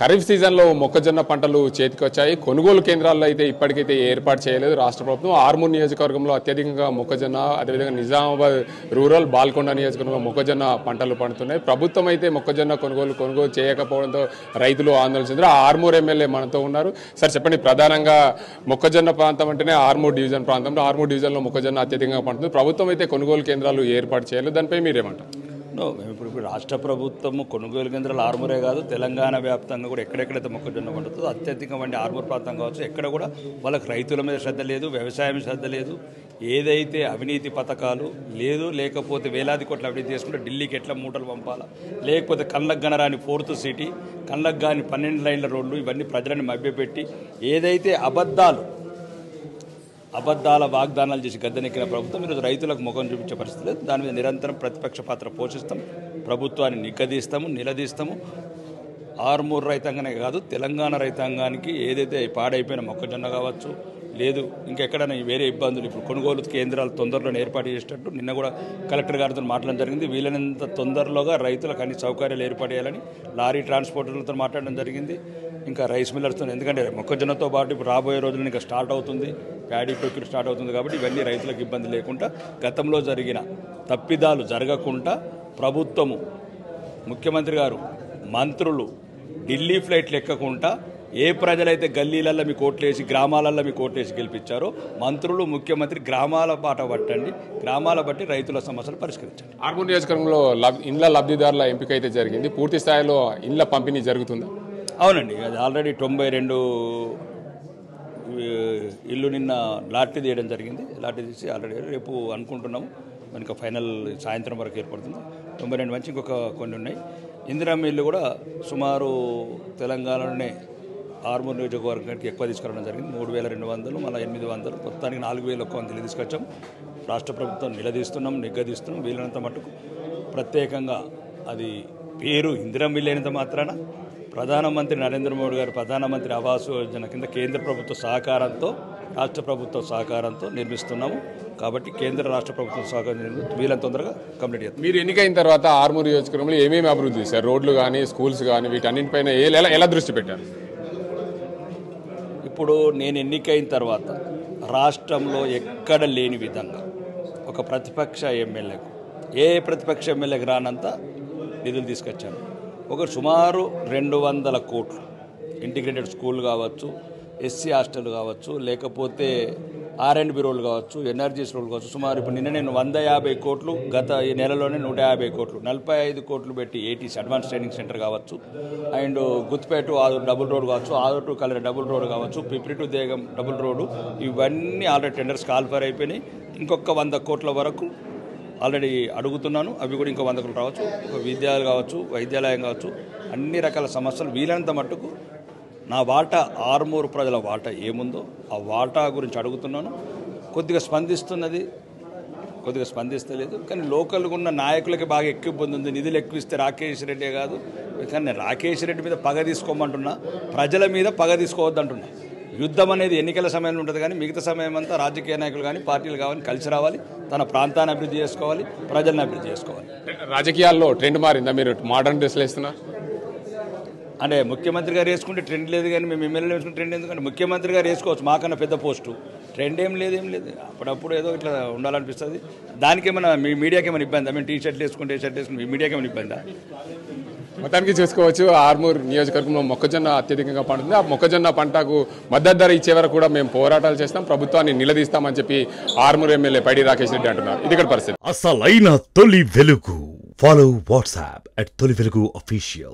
ఖరీఫ్ సీజన్లో మొక్కజొన్న పంటలు చేతికొచ్చాయి. కొనుగోలు కేంద్రాల్లో అయితే ఇప్పటికైతే ఏర్పాటు చేయలేదు రాష్ట్ర ప్రభుత్వం. ఆర్మూర్ నియోజకవర్గంలో అత్యధికంగా మొక్కజొన్న, అదేవిధంగా నిజామాబాద్ రూరల్ బాల్కొండ నియోజకవర్గంలో మొక్కజొన్న పంటలు పండుతున్నాయి. ప్రభుత్వం అయితే మొక్కజొన్న కొనుగోలు చేయకపోవడంతో రైతులు ఆందోళన చెందారు. ఆర్మూర్ ఎమ్మెల్యే మనతో ఉన్నారు. సార్ చెప్పండి, ప్రధానంగా మొక్కజొన్న ప్రాంతం అంటేనే ఆర్మూర్ డివిజన్ ప్రాంతంలో, ఆర్మూర్ డివిజన్లో మొక్కజొన్న అత్యధికంగా పండుతుంది. ప్రభుత్వం అయితే కొనుగోలు కేంద్రాలు ఏర్పాటు చేయలేదు. దానిపై మీరేమంటారు? ఇప్పుడు రాష్ట్ర ప్రభుత్వము కొనుగోలు కేంద్రాలు ఆర్మూరే కాదు, తెలంగాణ వ్యాప్తంగా కూడా ఎక్కడెక్కడైతే మొక్కజొన్న పండుతుందో అత్యధికమైన ఆర్మూర్ ప్రాంతం కావచ్చు. ఎక్కడ కూడా వాళ్ళకి రైతుల మీద శ్రద్ధ లేదు, వ్యవసాయం శ్రద్ధ లేదు. ఏదైతే అవినీతి పథకాలు లేదు, లేకపోతే వేలాది కోట్ల అవినీతి చేసుకుంటే ఢిల్లీకి ఎట్లా మూటలు పంపాలా, లేకపోతే కళ్ళకు గనరాని 4th సిటీ, కళ్ళకు గాని 12 లైన్ల రోడ్లు, ఇవన్నీ ప్రజలను మభ్యపెట్టి ఏదైతే అబద్ధాల వాగ్దానాలు చేసి గద్దెనెక్కిన ప్రభుత్వం ఈరోజు రైతులకు ముఖం చూపించే పరిస్థితి లేదు. దాని మీద నిరంతరం ప్రతిపక్ష పాత్ర పోషిస్తాం, ప్రభుత్వాన్ని నిలదీస్తాము. ఆర్మూర్ రైతాంగానే కాదు, తెలంగాణ రైతాంగానికి ఏదైతే పాడైపోయిన మొక్కజొన్న కావచ్చు, లేదు ఇంకెక్కడైనా వేరే ఇబ్బందులు, ఇప్పుడు కొనుగోలు కేంద్రాలు తొందరలో ఏర్పాటు చేసేటట్టు నిన్న కూడా కలెక్టర్ గారితో మాట్లాడడం జరిగింది. వీలైనంత తొందరలోగా రైతులకు అన్ని సౌకర్యాలు ఏర్పాటు చేయాలని లారీ ట్రాన్స్పోర్టర్లతో మాట్లాడడం జరిగింది. ఇంకా రైస్ మిల్లర్స్తో, ఎందుకంటే మొక్కజొన్నతో పాటు ఇప్పుడు రాబోయే రోజుల్లో ఇంకా స్టార్ట్ అవుతుంది, ప్యాడీ ప్రొక్యూర్ స్టార్ట్ అవుతుంది. కాబట్టి ఇవన్నీ రైతులకు ఇబ్బంది లేకుండా, గతంలో జరిగిన తప్పిదాలు జరగకుండా ప్రభుత్వము, ముఖ్యమంత్రి గారు, మంత్రులు ఢిల్లీ ఫ్లైట్లు ఎక్కకుండా ఏ ప్రజలైతే గల్లీలల్లో మీ కోట్లేసి, గ్రామాలల్లో మీ కోట్లేసి గెలిపించారో మంత్రులు, ముఖ్యమంత్రి గ్రామాల బాట పట్టండి, గ్రామాల బట్టి రైతుల సమస్యలు పరిష్కరించండి. ఆర్మూర్ నియోజకవర్గంలో ఇండ్ల లబ్ధిదారుల ఎంపిక అయితే జరిగింది. పూర్తి స్థాయిలో ఇండ్ల పంపిణీ జరుగుతుందా? అవునండి, అది ఆల్రెడీ 92 ఇల్లు నిన్న లాటరీ తీయడం జరిగింది. లాటరీ తీసి ఆల్రెడీ రేపు అనుకుంటున్నాము, మనకి ఫైనల్ సాయంత్రం వరకు ఏర్పడుతుంది. 92 మంచి ఇంకొక కొన్ని ఉన్నాయి. ఇందిరమ్మ ఇల్లు కూడా సుమారు తెలంగాణలోనే ఆర్మూర్ నియోజకవర్గానికి ఎక్కువ తీసుకురావడం జరిగింది. 3200, మళ్ళీ 800, మొత్తానికి 4100 తీసుకొచ్చాం. రాష్ట్ర ప్రభుత్వం నిగ్గదీస్తున్నాం. వీలైనంత మటుకు ప్రత్యేకంగా అది పేరు ఇందిరమ్మ ఇల్లు అయినంత మాత్రాన ప్రధానమంత్రి నరేంద్ర మోడీ గారు ప్రధానమంత్రి ఆవాస్ యోజన కింద కేంద్ర ప్రభుత్వ సహకారంతో, రాష్ట్ర ప్రభుత్వ సహకారంతో నిర్మిస్తున్నాము. కాబట్టి కేంద్ర రాష్ట్ర ప్రభుత్వ సహకారం వీళ్ళని తొందరగా కంప్లీట్ చేస్తాం. మీరు ఎన్నికైన తర్వాత ఆర్మూర్ నియోజకవర్గంలో ఏమేమి అభివృద్ధి చేశారు? రోడ్లు కానీ, స్కూల్స్ కానీ, వీటన్నింటిపైన ఎలా దృష్టి పెట్టారు? ఇప్పుడు నేను ఎన్నికైన తర్వాత రాష్ట్రంలో ఎక్కడ లేని విధంగా ఒక ప్రతిపక్ష ఎమ్మెల్యేకు, ఏ ప్రతిపక్ష ఎమ్మెల్యేకి రానంత నిధులు తీసుకొచ్చాను. ఒక సుమారు 200 కోట్లు ఇంటిగ్రేటెడ్ స్కూల్ కావచ్చు, ఎస్సీ హాస్టల్ కావచ్చు, లేకపోతే R&B రోడ్లు కావచ్చు, ఎనర్జీస్ రోడ్లు కావచ్చు. సుమారు ఇప్పుడు నిన్న నేను 150 కోట్లు, గత ఈ నెలలోనే 150 కోట్లు, 45 కోట్లు పెట్టి ATC అడ్వాన్స్ ట్రైనింగ్ సెంటర్ కావచ్చు, అండ్ గుత్తిపేట ఆదూరు డబుల్ రోడ్ కావచ్చు, ఆదూరు టు కల్లెర డబుల్ రోడ్ కావచ్చు, పిప్రి టు దేగం డబుల్ రోడ్డు, ఇవన్నీ ఆల్రెడీ టెండర్స్ కాల్ఫర్ అయిపోయినాయి. ఇంకొక 100 కోట్ల వరకు ఆల్రెడీ అడుగుతున్నాను. అవి కూడా ఇంకో 100 కోట్లు రావచ్చు. విద్యాలయాలు కావచ్చు, వైద్యాలయం కావచ్చు, అన్ని రకాల సమస్యలు వీలైనంత మట్టుకు నా వాటా, ఆర్మూరు ప్రజల వాటా ఏముందో ఆ వాటా గురించి అడుగుతున్నాను. కొద్దిగా స్పందిస్తలేదు. కానీ లోకల్గా ఉన్న నాయకులకి బాగా ఎక్కువ ఇబ్బంది ఉంది. నిధులు ఎక్కువ ఇస్తే రాకేష్ రెడ్డే కాదు, కానీ నేను రాకేష్ రెడ్డి మీద పగ తీసుకోమంటున్నా, ప్రజల మీద పగ తీసుకోవద్దంటున్నా. యుద్ధం అనేది ఎన్నికల సమయంలో ఉంటుంది, కానీ మిగతా సమయం అంతా రాజకీయ నాయకులు కానీ, పార్టీలు కావాలి, కలిసి రావాలి, తన ప్రాంతాన్ని అభివృద్ధి చేసుకోవాలి, ప్రజలను అభివృద్ధి చేసుకోవాలి. రాజకీయాల్లో ట్రెండ్ మారిందా? మీరు మోడర్న్ డ్రెస్లు వేస్తున్నారు అంటే ముఖ్యమంత్రి గారు వేసుకుంటే ట్రెండ్ లేదు, కానీ మేము ఎమ్మెల్యేలు వేసుకుంటే ట్రెండ్ ఎందుకంటే ముఖ్యమంత్రి గారు వేసుకోవచ్చు, మాకన్నా పెద్ద పోస్టు, ట్రెండ్ ఏం లేదు. అప్పుడప్పుడు ఏదో ఇట్లా ఉండాలనిపిస్తుంది. దానికి ఏమైనా మీ మీడియాకి ఏమైనా ఇబ్బందా? మేము టీ-షర్ట్లు వేసుకుంటే మీ మీడియాకి ఏమైనా ఇబ్బందా? మొత్తానికి చూసుకోవచ్చు, ఆర్మూర్ నియోజకవర్గంలో మొక్కజొన్న అత్యధికంగా పండుతుంది. ఆ మొక్కజొన్న పంటకు మద్దతు ధర ఇచ్చే వరకు కూడా మేము పోరాటాలు చేస్తాం, ప్రభుత్వాన్ని నిలదీస్తామని చెప్పి ఆర్మూర్ ఎమ్మెల్యే పైడి రాకేష్ రెడ్డి అంటున్నారు. ఇది ఇక్కడ పరిస్థితి. అసలైన తొలి వెలుగు. ఫాలో వాట్సాప్ @తొలి వెలుగు official.